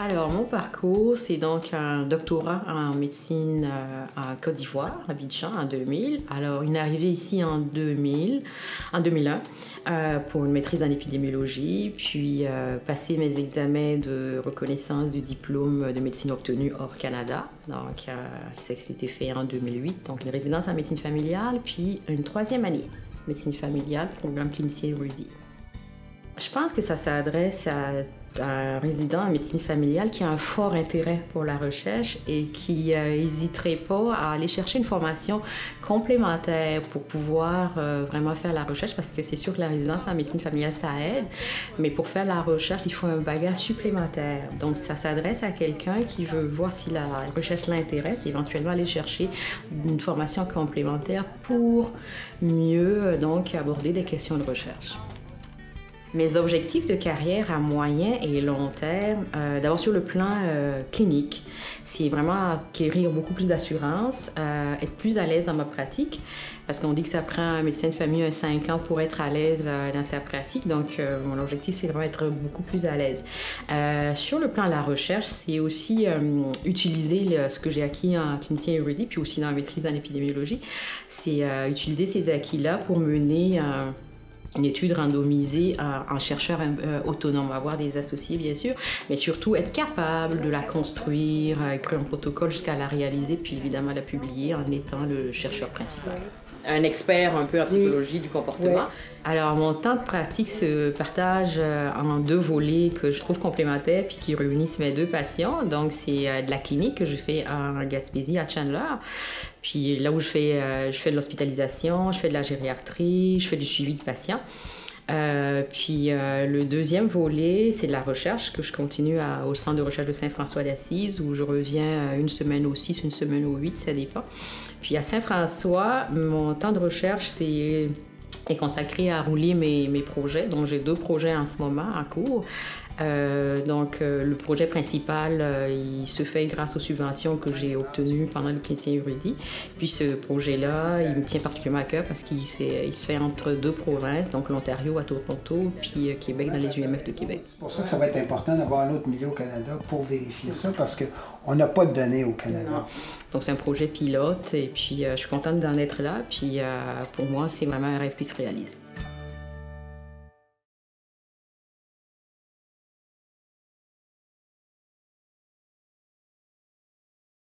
Alors, mon parcours, c'est donc un doctorat en médecine en Côte d'Ivoire, à Abidjan, en 2000. Alors, une arrivée ici en 2001, pour une maîtrise en épidémiologie, puis passer mes examens de reconnaissance du diplôme de médecine obtenu hors Canada. Donc, ça s'était fait en 2008. Donc, une résidence en médecine familiale, puis une troisième année, médecine familiale, programme clinicien Rudy. Je pense que ça s'adresse à un résident en médecine familiale qui a un fort intérêt pour la recherche et qui n'hésiterait pas à aller chercher une formation complémentaire pour pouvoir vraiment faire la recherche, parce que c'est sûr que la résidence en médecine familiale, ça aide, mais pour faire la recherche, il faut un bagage supplémentaire. Donc, ça s'adresse à quelqu'un qui veut voir si la recherche l'intéresse et éventuellement aller chercher une formation complémentaire pour mieux donc aborder des questions de recherche. Mes objectifs de carrière à moyen et long terme, d'abord sur le plan clinique, c'est vraiment acquérir beaucoup plus d'assurance, être plus à l'aise dans ma pratique, parce qu'on dit que ça prend un médecin de famille 5 ans pour être à l'aise dans sa pratique. Donc, mon objectif, c'est vraiment être beaucoup plus à l'aise. Sur le plan de la recherche, c'est aussi utiliser ce que j'ai acquis en clinicien Rudy, puis aussi dans la maîtrise en épidémiologie, c'est utiliser ces acquis-là pour mener une étude randomisée en chercheur autonome, avoir des associés bien sûr, mais surtout être capable de la construire, écrire un protocole jusqu'à la réaliser, puis évidemment la publier en étant le chercheur principal. Un expert un peu en psychologie du comportement. Oui. Alors, mon temps de pratique se partage en 2 volets que je trouve complémentaires puis qui réunissent mes 2 passions. Donc, c'est de la clinique que je fais en Gaspésie, à Chandler. Puis là où je fais de l'hospitalisation, je fais de la gériatrie, je fais du suivi de patients. Puis le deuxième volet, c'est de la recherche que je continue au Centre de recherche de Saint-François d'Assise, où je reviens une semaine au 6, une semaine au 8, ça dépend. Puis à Saint-François, mon temps de recherche est consacré à rouler mes projets. Donc j'ai 2 projets en ce moment en cours. Le projet principal, il se fait grâce aux subventions que j'ai obtenues pendant le clinicien Rudy. Puis ce projet-là, il me tient particulièrement à cœur parce qu'il se fait entre 2 provinces, donc l'Ontario à Toronto, puis Québec dans les UMF de Québec. C'est pour ça que ça va être important d'avoir un autre milieu au Canada pour vérifier ça, parce qu'on n'a pas de données au Canada. Non. Donc c'est un projet pilote et puis je suis contente d'en être là. Puis pour moi, c'est vraiment un rêve qui se réalise.